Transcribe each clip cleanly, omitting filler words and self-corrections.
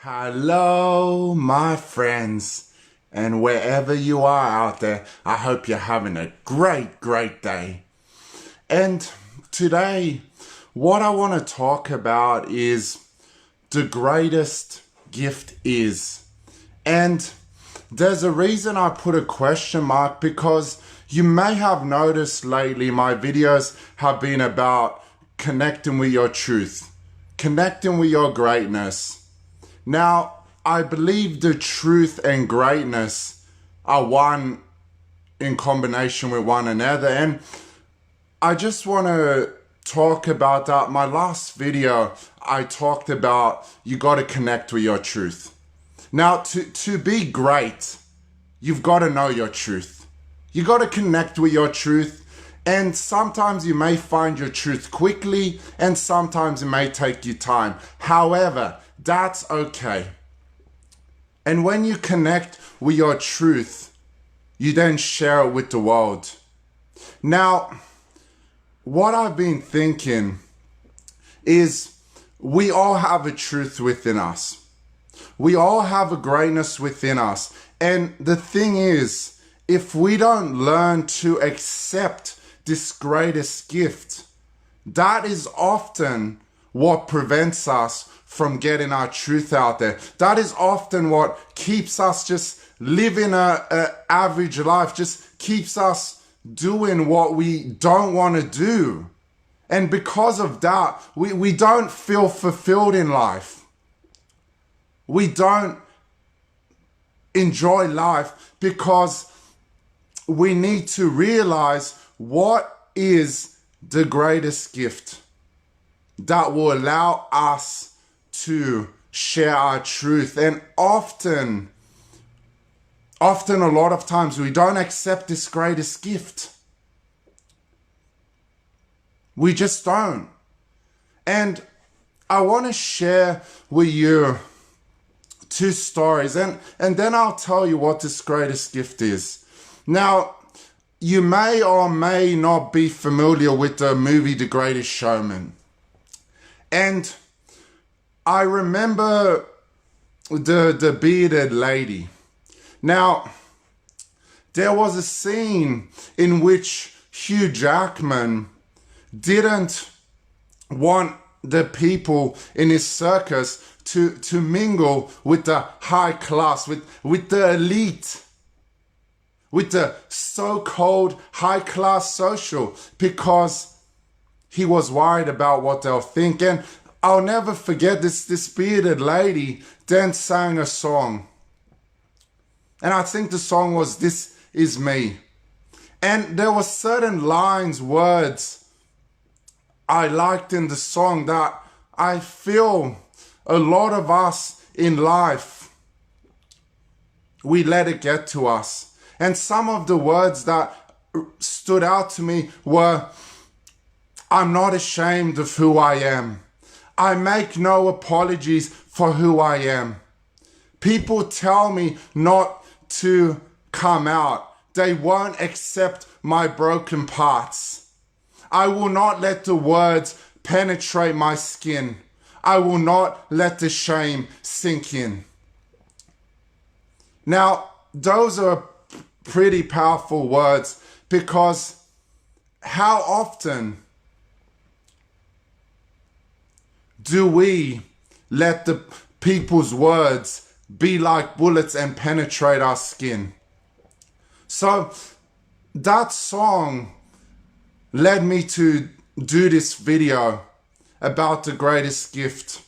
Hello, my friends, and wherever you are out there, I hope you're having a great day. And today, what I want to talk about is the greatest gift is. And there's a reason I put a question mark because you may have noticed lately my videos have been about connecting with your truth, connecting with your greatness. Now, I believe the truth and greatness are one in combination with one another. And I just want to talk about that. My last video, I talked about you got to connect with your truth. Now, to be great, you've got to know your truth. You got to connect with your truth. And sometimes you may find your truth quickly, and sometimes it may take you time. However, that's okay. And when you connect with your truth, you then share it with the world. Now, what I've been thinking is we all have a truth within us. We all have a greatness within us. And the thing is, if we don't learn to accept this greatest gift, that is often what prevents us from getting our truth out there. That is often what keeps us just living a average life, just keeps us doing what we don't want to do. And because of that, we don't feel fulfilled in life. We don't enjoy life because we need to realize what is the greatest gift that will allow us to share our truth. And often a lot of times we don't accept this greatest gift. We just don't. And I want to share with you two stories, and then I'll tell you what this greatest gift is. Now, you may or may not be familiar with the movie The Greatest Showman. And I remember the bearded lady. Now, there was a scene in which Hugh Jackman didn't want the people in his circus to mingle with the high class, with the elite, with the so-called high-class social, because he was worried about what they'll think. And I'll never forget this bearded lady then sang a song. And I think the song was "This Is Me." And there were certain lines, words I liked in the song that I feel a lot of us in life, we let it get to us. And some of the words that stood out to me were, "I'm not ashamed of who I am. I make no apologies for who I am. People tell me not to come out. They won't accept my broken parts. I will not let the words penetrate my skin. I will not let the shame sink in." Now, those are pretty powerful words, because how often do we let the people's words be like bullets and penetrate our skin? So that song led me to do this video about the greatest gift.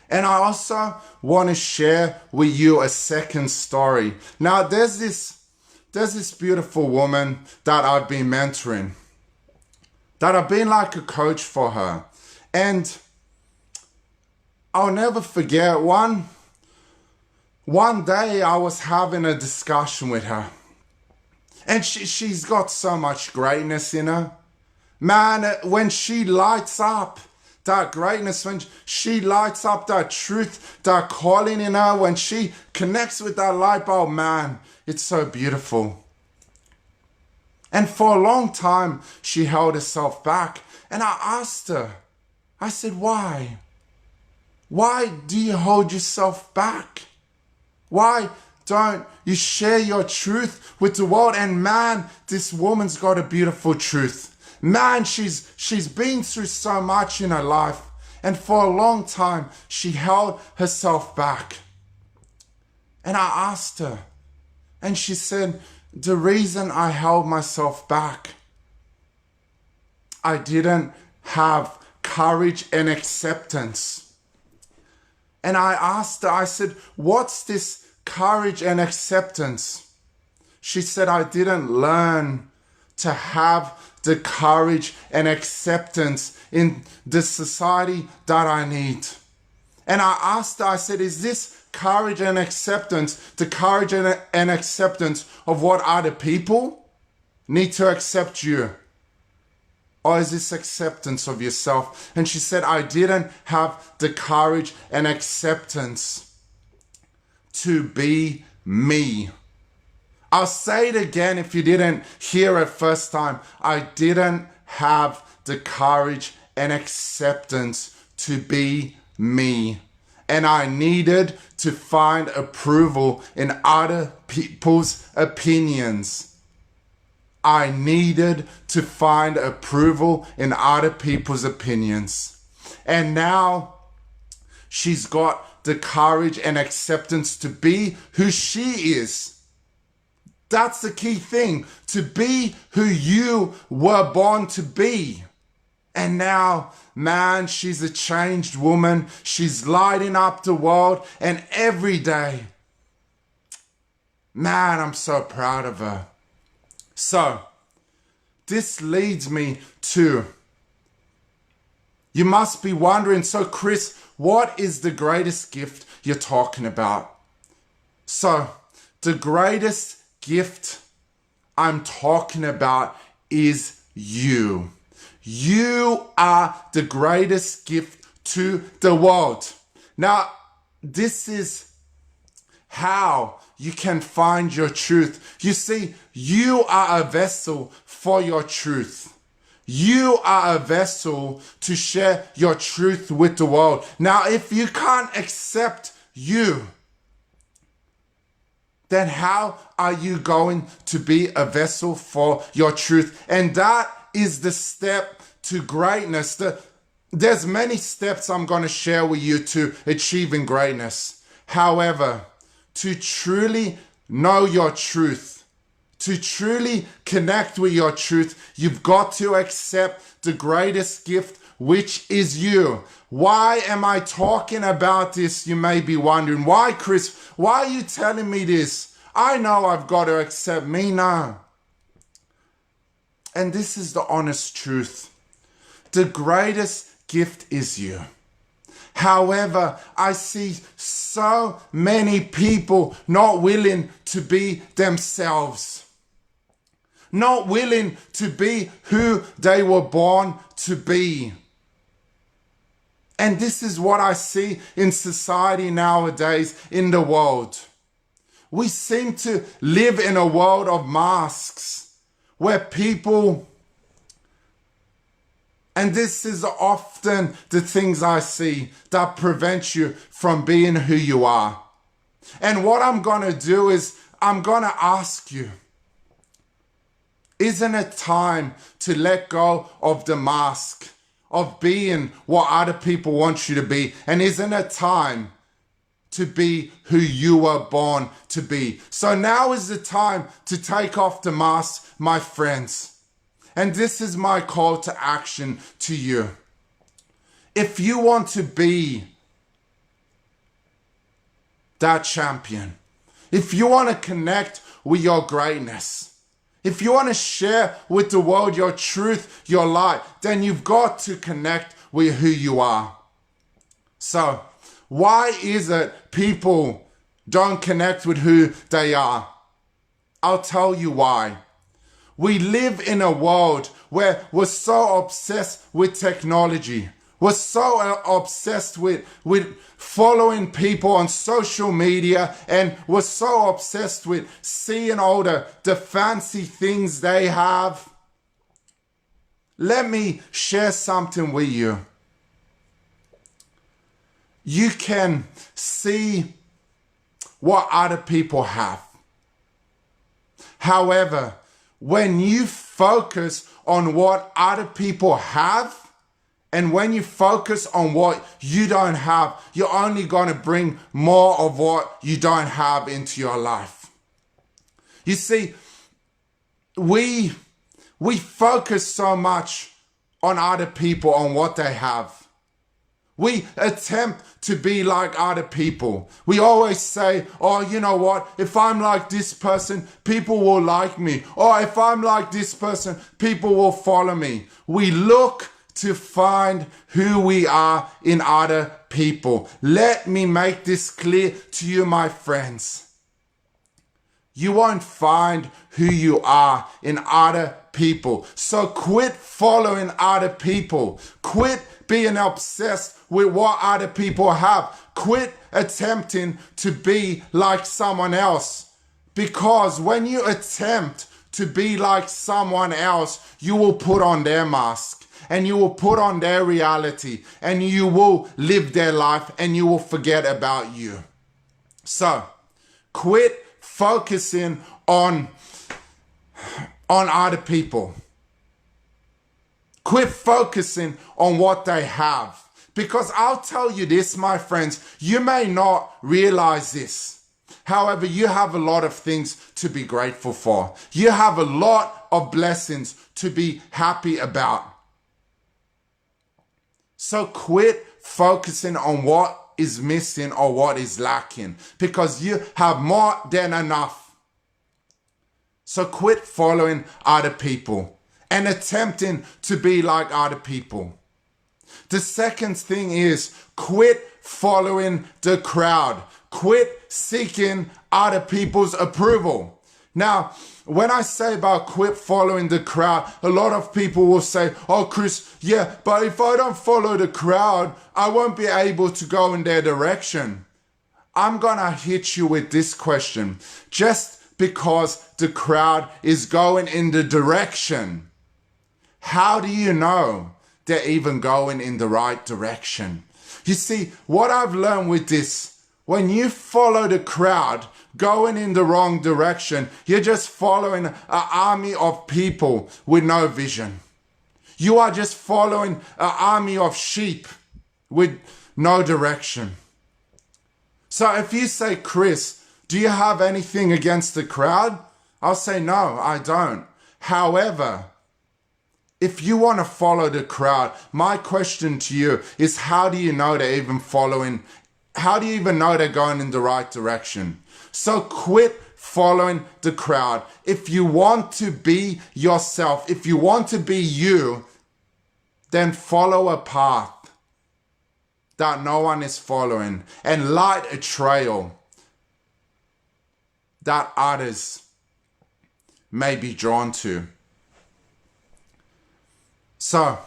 And I also want to share with you a second story. Now, there's this beautiful woman that I've been mentoring, that I've been like a coach for her. And I'll never forget, one day I was having a discussion with her. And she's got so much greatness in her. Man, when she lights up that greatness, when she lights up that truth, that calling in her, when she connects with that light bulb, man, it's so beautiful. And for a long time, she held herself back. And I asked her, I said, why? Why do you hold yourself back? Why don't you share your truth with the world? And man, this woman's got a beautiful truth. Man, she's been through so much in her life. And for a long time, she held herself back. And I asked her, and she said, the reason I held myself back, I didn't have courage and acceptance. And I asked her, I said, what's this courage and acceptance? She said, I didn't learn to have the courage and acceptance in the society that I need. And I asked her, I said, is this courage and acceptance, the courage and acceptance of what other people need to accept you? Or is this acceptance of yourself? And she said, I didn't have the courage and acceptance to be me. I'll say it again if you didn't hear it first time. I didn't have the courage and acceptance to be me. And I needed to find approval in other people's opinions. I needed to find approval in other people's opinions. And now she's got the courage and acceptance to be who she is. That's the key thing, to be who you were born to be. And now, man, she's a changed woman. She's lighting up the world. And every day, man, I'm so proud of her. So, this leads me to, you must be wondering, so Chris, what is the greatest gift you're talking about? So, the greatest gift I'm talking about is you. You are the greatest gift to the world. Now, this is how you can find your truth. You see, you are a vessel for your truth. You are a vessel to share your truth with the world. Now, if you can't accept you, then how are you going to be a vessel for your truth? And that is the step to greatness. There's many steps I'm going to share with you to achieving greatness. However, to truly know your truth, to truly connect with your truth, you've got to accept the greatest gift, which is you. Why am I talking about this? You may be wondering. Why, Chris? Why are you telling me this? I know I've got to accept me now. And this is the honest truth. The greatest gift is you. However, I see so many people not willing to be themselves. Not willing to be who they were born to be. And this is what I see in society nowadays, in the world. We seem to live in a world of masks where people, and this is often the things I see that prevent you from being who you are. And what I'm going to do is I'm going to ask you, isn't it time to let go of the mask of being what other people want you to be? And isn't it time to be who you were born to be? So now is the time to take off the mask, my friends. And this is my call to action to you. If you want to be that champion, if you want to connect with your greatness, if you want to share with the world your truth, your light, then you've got to connect with who you are. So, why is it people don't connect with who they are? I'll tell you why. We live in a world where we're so obsessed with technology. We're so obsessed with following people on social media, and we're so obsessed with seeing all the fancy things they have. Let me share something with you. you can see what other people have. However, when you focus on what other people have, and when you focus on what you don't have, you're only going to bring more of what you don't have into your life. You see, we focus so much on other people, on what they have. We attempt to be like other people. We always say, oh, you know what? If I'm like this person, people will like me. Or if I'm like this person, people will follow me. We look to find who we are in other people. Let me make this clear to you, my friends. You won't find who you are in other people. So quit following other people. Quit being obsessed with what other people have. Quit attempting to be like someone else. Because when you attempt to be like someone else, you will put on their mask. And you will put on their reality. And you will live their life. And you will forget about you. So, quit focusing on other people. Quit focusing on what they have. Because I'll tell you this, my friends, you may not realize this. However, you have a lot of things to be grateful for. You have a lot of blessings to be happy about. So quit focusing on what is missing or what is lacking, because you have more than enough. So quit following other people and attempting to be like other people. The second thing is quit following the crowd. Quit seeking other people's approval. Now, when I say about quit following the crowd, a lot of people will say, oh, Chris, yeah, but if I don't follow the crowd, I won't be able to go in their direction. I'm going to hit you with this question. Just because the crowd is going in the direction, how do you know they're even going in the right direction? You see, what I've learned with this, when you follow the crowd going in the wrong direction, you're just following an army of people with no vision. You are just following an army of sheep with no direction. So if you say, Chris, do you have anything against the crowd? I'll say, no, I don't. However, if you want to follow the crowd, my question to you is, how do you know they're even following? How do you even know they're going in the right direction? So quit following the crowd. If you want to be yourself, if you want to be you, then follow a path that no one is following and light a trail that others may be drawn to. So,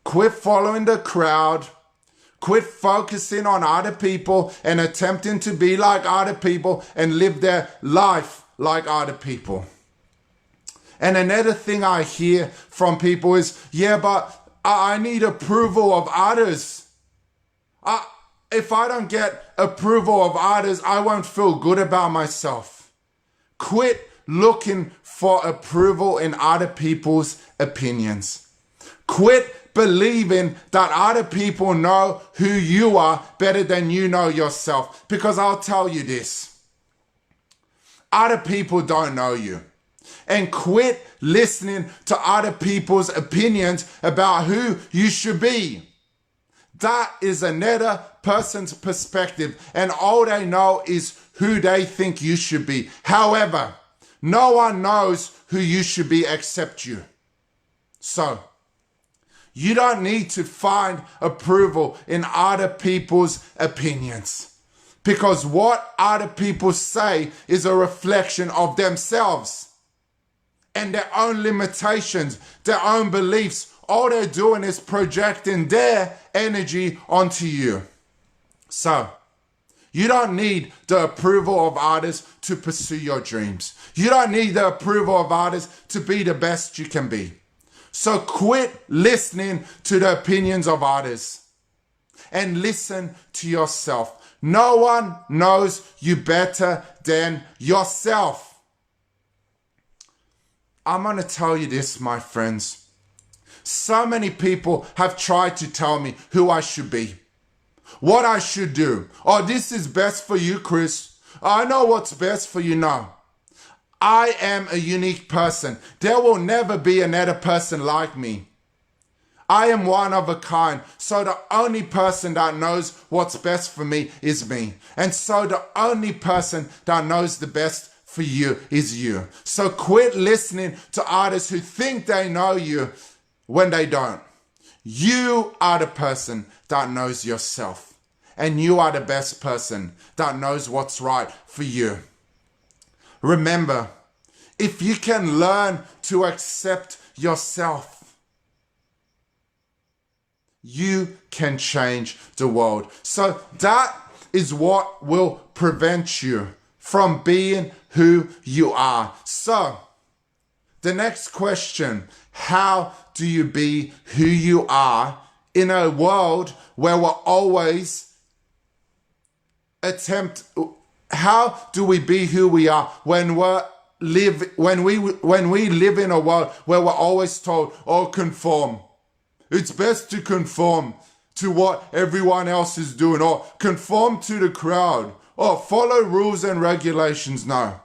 quit following the crowd. Quit focusing on other people and attempting to be like other people and live their life like other people. And another thing I hear from people is, yeah, but I need approval of others. If I don't get approval of others, I won't feel good about myself. Quit looking for approval in other people's opinions. Quit believing that other people know who you are better than you know yourself. Because I'll tell you this, other people don't know you. And quit listening to other people's opinions about who you should be. That is another person's perspective, and all they know is who they think you should be. However, no one knows who you should be except you. So, you don't need to find approval in other people's opinions, because what other people say is a reflection of themselves and their own limitations, their own beliefs. All they're doing is projecting their energy onto you. So, you don't need the approval of others to pursue your dreams. You don't need the approval of others to be the best you can be. So quit listening to the opinions of others. and listen to yourself. No one knows you better than yourself. I'm going to tell you this, my friends. So many people have tried to tell me who I should be, what I should do. Oh, this is best for you, Chris. I know what's best for you now. I am a unique person. There will never be another person like me. I am one of a kind. So the only person that knows what's best for me is me. And so the only person that knows the best for you is you. So quit listening to others who think they know you when they don't. You are the person that knows yourself. And you are the best person that knows what's right for you. Remember, if you can learn to accept yourself, you can change the world. So that is what will prevent you from being who you are. So the next question, how do you be who you are in a world where we're always how do we be who we are when we live in a world where we're always told, oh, conform. It's best to conform to what everyone else is doing, or conform to the crowd, or follow rules and regulations. No.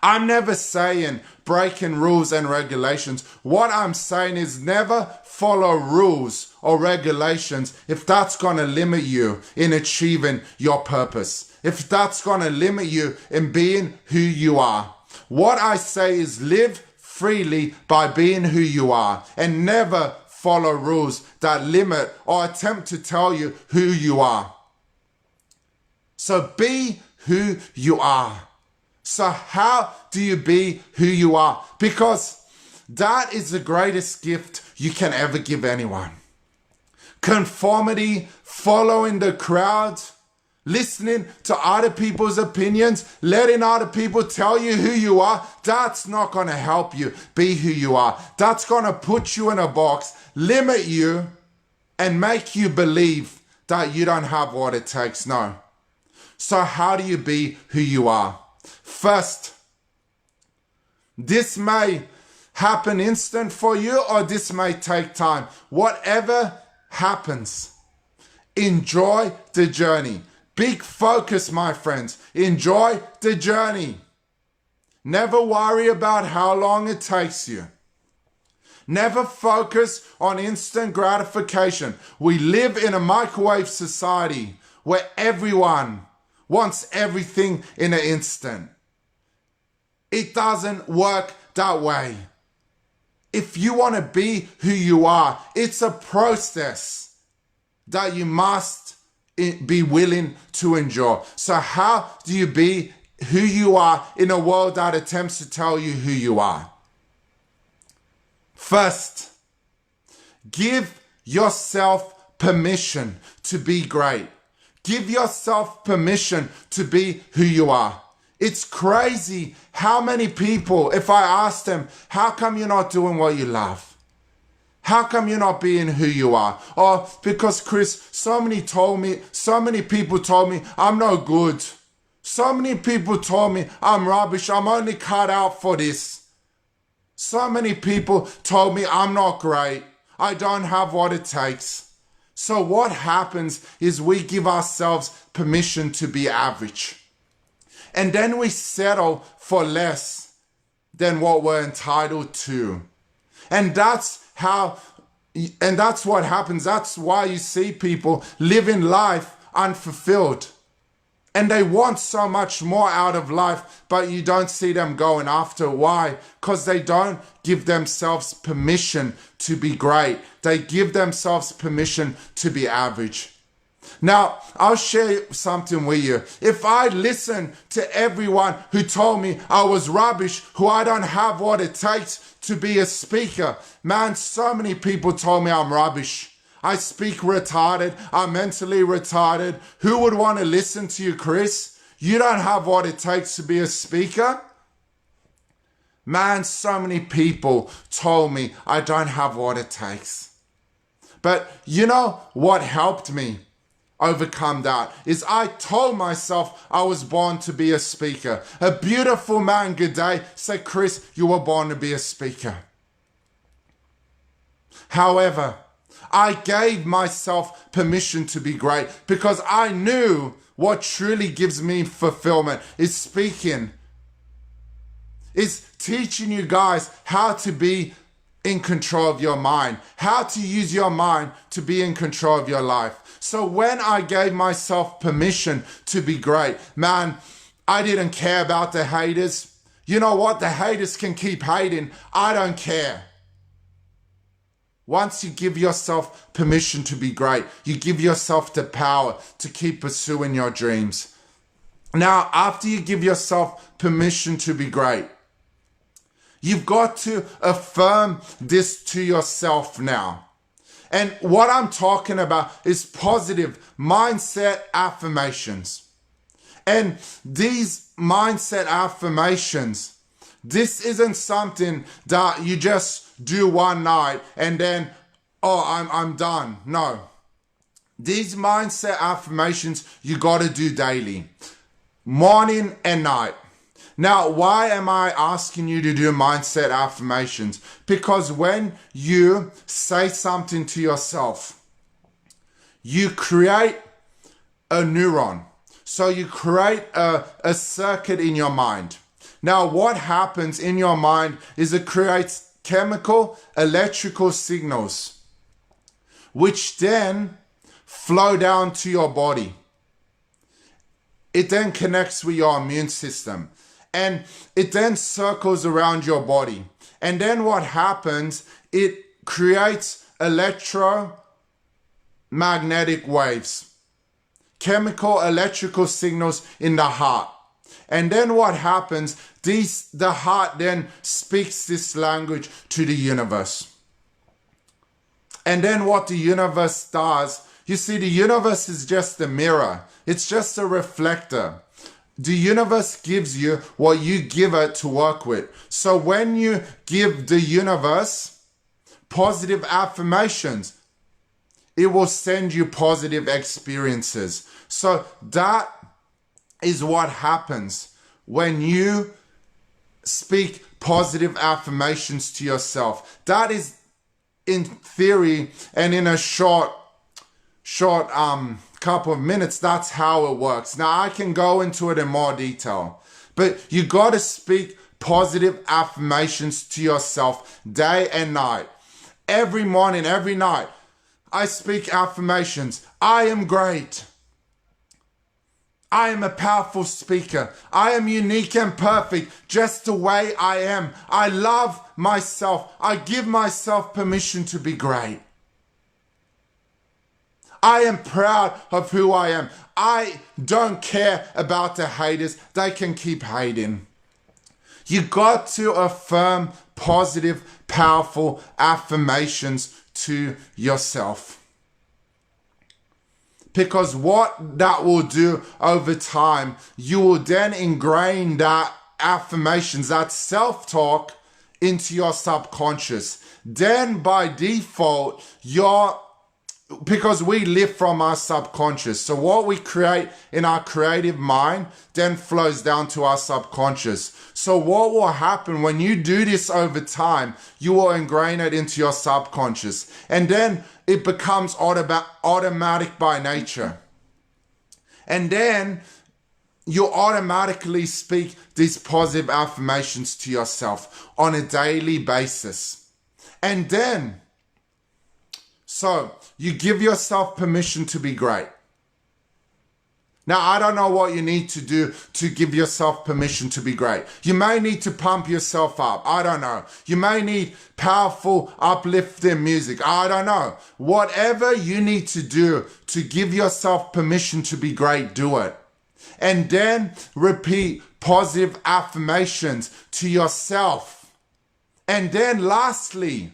I'm never saying breaking rules and regulations. What I'm saying is never follow rules or regulations if that's going to limit you in achieving your purpose. If that's going to limit you in being who you are. What I say is live freely by being who you are and never follow rules that limit or attempt to tell you who you are. So be who you are. So how do you be who you are? Because that is the greatest gift you can ever give anyone. Conformity, following the crowd, listening to other people's opinions, letting other people tell you who you are, that's not going to help you be who you are. That's going to put you in a box, limit you, and make you believe that you don't have what it takes. No. So how do you be who you are? First, this may happen instant for you or this may take time. Whatever happens, enjoy the journey. Big focus, my friends. Enjoy the journey. Never worry about how long it takes you. Never focus on instant gratification. We live in a microwave society where everyone wants everything in an instant. It doesn't work that way. If you want to be who you are, it's a process that you must be willing to endure. So how do you be who you are in a world that attempts to tell you who you are? First, give yourself permission to be great. Give yourself permission to be who you are. It's crazy how many people, if I ask them, how come you're not doing what you love? How come you're not being who you are? Or because Chris, so many people told me I'm no good. So many people told me I'm rubbish. I'm only cut out for this. So many people told me I'm not great. I don't have what it takes. So what happens is we give ourselves permission to be average. And then we settle for less than what we're entitled to. And that's what happens. That's why you see people living life unfulfilled. And they want so much more out of life, but you don't see them going after. Why? Because they don't give themselves permission to be great. They give themselves permission to be average. Now, I'll share something with you. If I listened to everyone who told me I was rubbish, who I don't have what it takes to be a speaker, man, so many people told me I'm rubbish. I speak retarded. I'm mentally retarded. Who would want to listen to you, Chris? You don't have what it takes to be a speaker? Man, so many people told me I don't have what it takes. But you know what helped me overcome that is I told myself I was born to be a speaker. A beautiful man, good day, said, Chris, you were born to be a speaker. However, I gave myself permission to be great because I knew what truly gives me fulfillment is speaking, is teaching you guys how to be in control of your mind, how to use your mind to be in control of your life. So when I gave myself permission to be great, man, I didn't care about the haters. You know what? The haters can keep hating. I don't care. Once you give yourself permission to be great, you give yourself the power to keep pursuing your dreams. Now, after you give yourself permission to be great, you've got to affirm this to yourself now. And what I'm talking about is positive mindset affirmations. And these mindset affirmations, this isn't something that you just do one night and then, oh, I'm done. No. These mindset affirmations you got to do daily, morning and night. Now, why am I asking you to do mindset affirmations? Because when you say something to yourself, you create a neuron. So you create a circuit in your mind. Now, what happens in your mind is it creates chemical, electrical signals, which then flow down to your body. It then connects with your immune system. And it then circles around your body. And then what happens, it creates electromagnetic waves, chemical, electrical signals in the heart. And then what happens, the heart then speaks this language to the universe. And then what the universe does, you see, the universe is just a mirror. It's just a reflector. The universe gives you what you give it to work with. So when you give the universe positive affirmations, it will send you positive experiences. So that is what happens when you speak positive affirmations to yourself. That is in theory and in a short couple of minutes, that's how it works. Now I can go into it in more detail, but you got to speak positive affirmations to yourself day and night. Every morning, every night, I speak affirmations. I am great. I am a powerful speaker. I am unique and perfect just the way I am. I love myself. I give myself permission to be great. I am proud of who I am. I don't care about the haters. They can keep hating. You got to affirm positive, powerful affirmations to yourself. Because what that will do over time, you will then ingrain that affirmations, that self-talk into your subconscious. Then by default, because we live from our subconscious. So what we create in our creative mind then flows down to our subconscious. So what will happen when you do this over time, you will ingrain it into your subconscious. And then it becomes automatic by nature. And then you automatically speak these positive affirmations to yourself on a daily basis. And then, so you give yourself permission to be great. Now, I don't know what you need to do to give yourself permission to be great. You may need to pump yourself up. I don't know. You may need powerful, uplifting music. I don't know. Whatever you need to do to give yourself permission to be great, do it. And then repeat positive affirmations to yourself. And then lastly,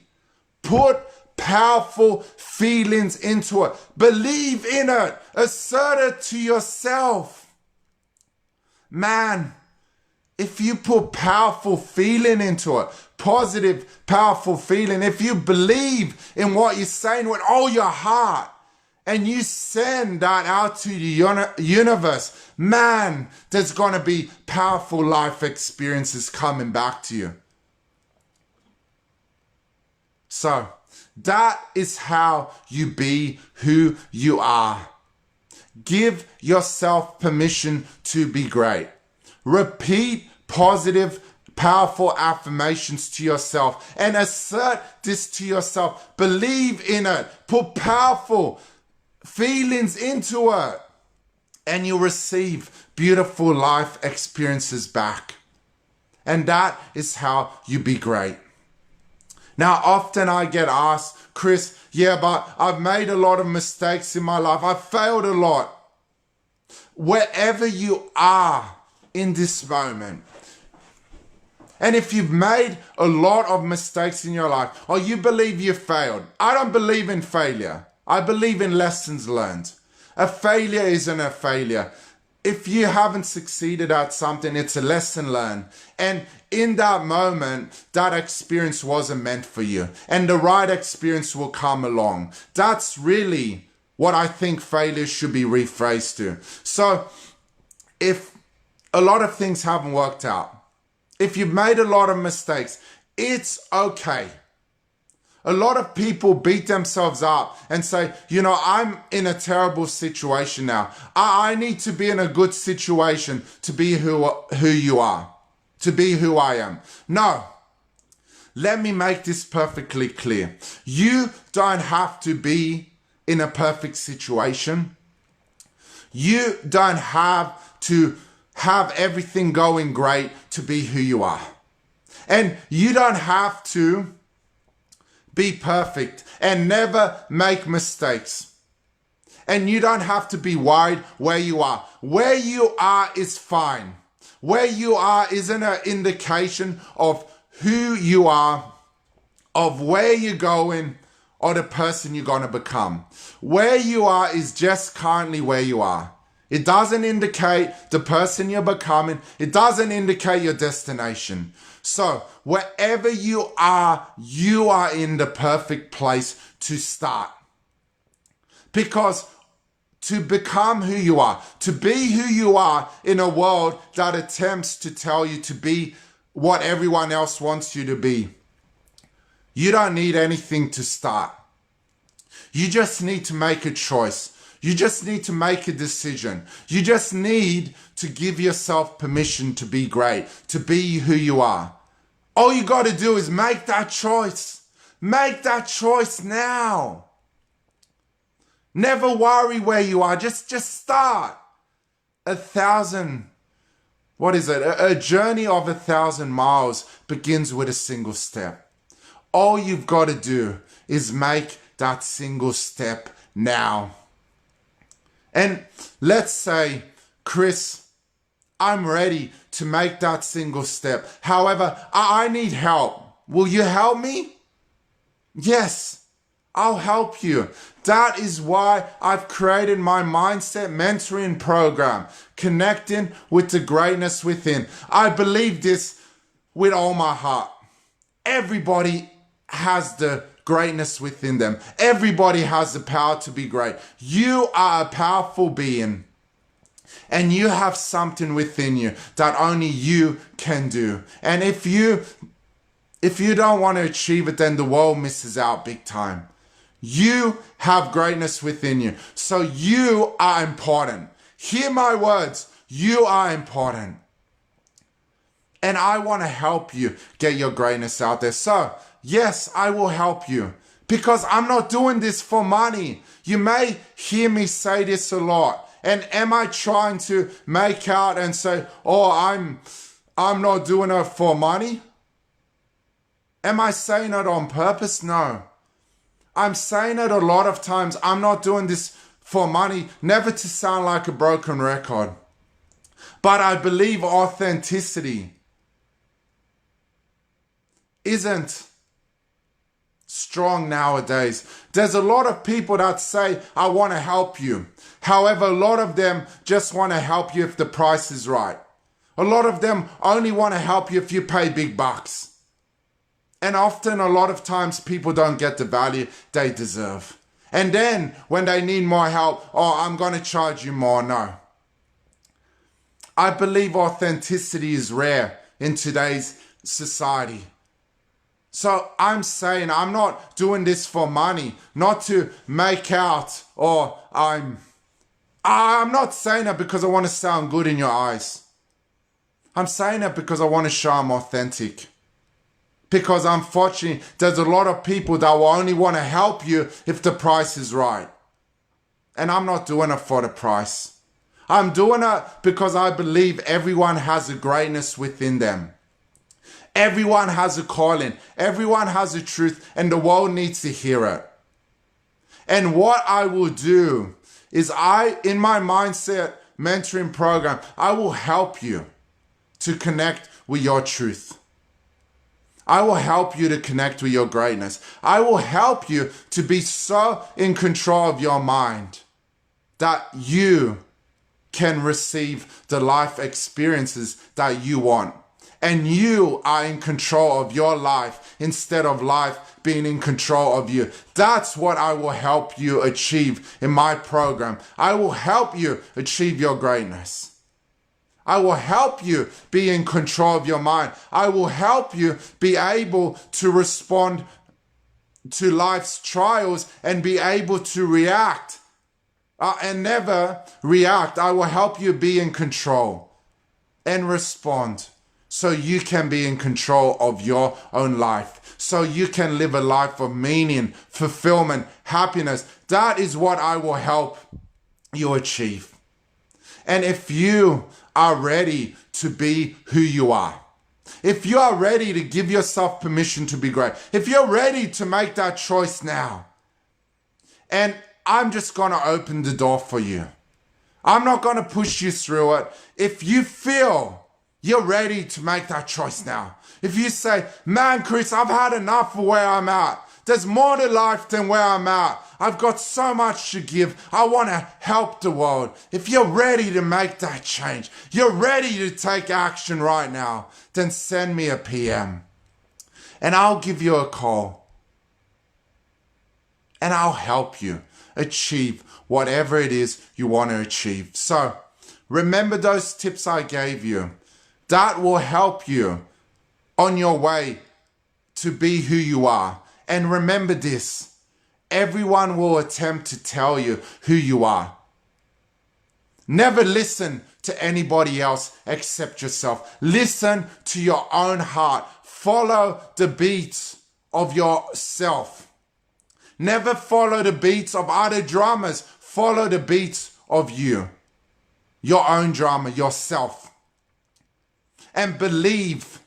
put powerful feelings into it. Believe in it. Assert it to yourself. Man, if you put powerful feeling into it, positive, powerful feeling, if you believe in what you're saying with all your heart, and you send that out to the universe, man, there's going to be powerful life experiences coming back to you. So, that is how you be who you are. Give yourself permission to be great. Repeat positive, powerful affirmations to yourself and assert this to yourself. Believe in it. Put powerful feelings into it, and you'll receive beautiful life experiences back. And that is how you be great. Now, often I get asked, Chris, yeah, but I've made a lot of mistakes in my life. I've failed a lot. Wherever you are in this moment, and if you've made a lot of mistakes in your life, or you believe you failed, I don't believe in failure. I believe in lessons learned. A failure isn't a failure. If you haven't succeeded at something, it's a lesson learned. And in that moment, that experience wasn't meant for you. And the right experience will come along. That's really what I think failure should be rephrased to. So if a lot of things haven't worked out, if you've made a lot of mistakes, it's okay. A lot of people beat themselves up and say, you know, I'm in a terrible situation now. I need to be in a good situation to be who you are, to be who I am. No, let me make this perfectly clear. You don't have to be in a perfect situation. You don't have to have everything going great to be who you are. And you don't have to be perfect and never make mistakes. And you don't have to be worried where you are. Where you are is fine. Where you are isn't an indication of who you are, of where you're going, or the person you're going to become. Where you are is just currently where you are. It doesn't indicate the person you're becoming. It doesn't indicate your destination. So wherever you are in the perfect place to start. Because to become who you are, to be who you are in a world that attempts to tell you to be what everyone else wants you to be, you don't need anything to start. You just need to make a choice. You just need to make a decision. You just need to give yourself permission to be great, to be who you are. All you got to do is make that choice. Make that choice now. Never worry where you are. Just start. A journey of 1,000 miles begins with a single step. All you've got to do is make that single step now. And let's say, Chris, I'm ready to make that single step. However, I need help. Will you help me? Yes, I'll help you. That is why I've created my mindset mentoring program, connecting with the greatness within. I believe this with all my heart. Everybody has the greatness within them. Everybody has the power to be great. You are a powerful being. And you have something within you that only you can do. And if you don't want to achieve it, then the world misses out big time. You have greatness within you. So you are important. Hear my words. You are important. And I want to help you get your greatness out there. So, yes, I will help you. Because I'm not doing this for money. You may hear me say this a lot. And am I trying to make out and say, oh, I'm not doing it for money? Am I saying it on purpose? No. I'm saying it a lot of times. I'm not doing this for money, never to sound like a broken record. But I believe authenticity isn't strong nowadays. There's a lot of people that say, I want to help you. However, a lot of them just want to help you if the price is right. A lot of them only want to help you if you pay big bucks. And often, a lot of times, people don't get the value they deserve. And then, when they need more help, oh, I'm going to charge you more. No. I believe authenticity is rare in today's society. So I'm saying I'm not doing this for money, not to make out, or I'm not saying it because I want to sound good in your eyes. I'm saying it because I want to show I'm authentic. Because unfortunately, there's a lot of people that will only want to help you if the price is right. And I'm not doing it for the price. I'm doing it because I believe everyone has a greatness within them. Everyone has a calling. Everyone has a truth, and the world needs to hear it. And what I will do is in my mindset mentoring program, I will help you to connect with your truth. I will help you to connect with your greatness. I will help you to be so in control of your mind that you can receive the life experiences that you want. And you are in control of your life instead of life being in control of you. That's what I will help you achieve in my program. I will help you achieve your greatness. I will help you be in control of your mind. I will help you be able to respond to life's trials and be able to react and never react. I will help you be in control and respond so you can be in control of your own life, so you can live a life of meaning, fulfillment, happiness. That is what I will help you achieve. And if you are ready to be who you are, if you are ready to give yourself permission to be great, if you're ready to make that choice now, and I'm just going to open the door for you. I'm not going to push you through it. If you feel you're ready to make that choice now, if you say, man, Chris, I've had enough of where I'm at. There's more to life than where I'm at. I've got so much to give. I want to help the world. If you're ready to make that change, you're ready to take action right now, then send me a PM and I'll give you a call and I'll help you achieve whatever it is you want to achieve. So remember those tips I gave you. That will help you on your way to be who you are. And remember this, everyone will attempt to tell you who you are. Never listen to anybody else except yourself. Listen to your own heart. Follow the beats of yourself. Never follow the beats of other drummers. Follow the beats of you. Your own drummer, yourself. And believe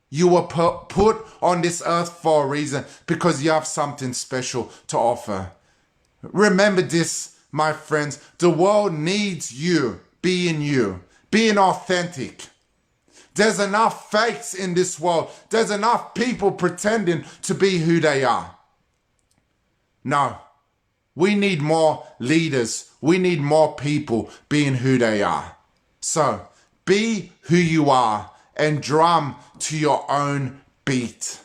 you were put on this earth for a reason, because you have something special to offer. Remember this, my friends. The world needs you being authentic. There's enough fakes in this world. There's enough people pretending to be who they are. No, we need more leaders. We need more people being who they are. So be who you are and drum to your own beat.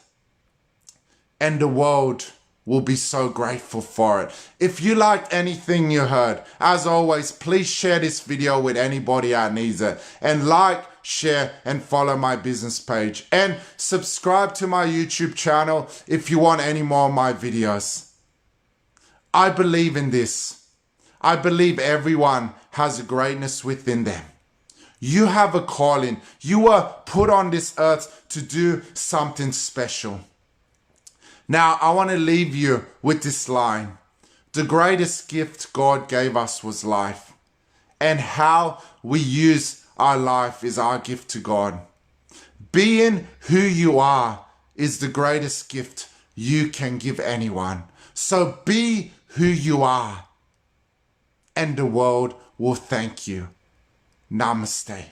And the world will be so grateful for it. If you liked anything you heard, as always, please share this video with anybody that needs it. And like, share, and follow my business page. And subscribe to my YouTube channel if you want any more of my videos. I believe in this. I believe everyone has a greatness within them. You have a calling. You were put on this earth to do something special. Now, I want to leave you with this line. The greatest gift God gave us was life. And how we use our life is our gift to God. Being who you are is the greatest gift you can give anyone. So be who you are, and the world will thank you. Namaste.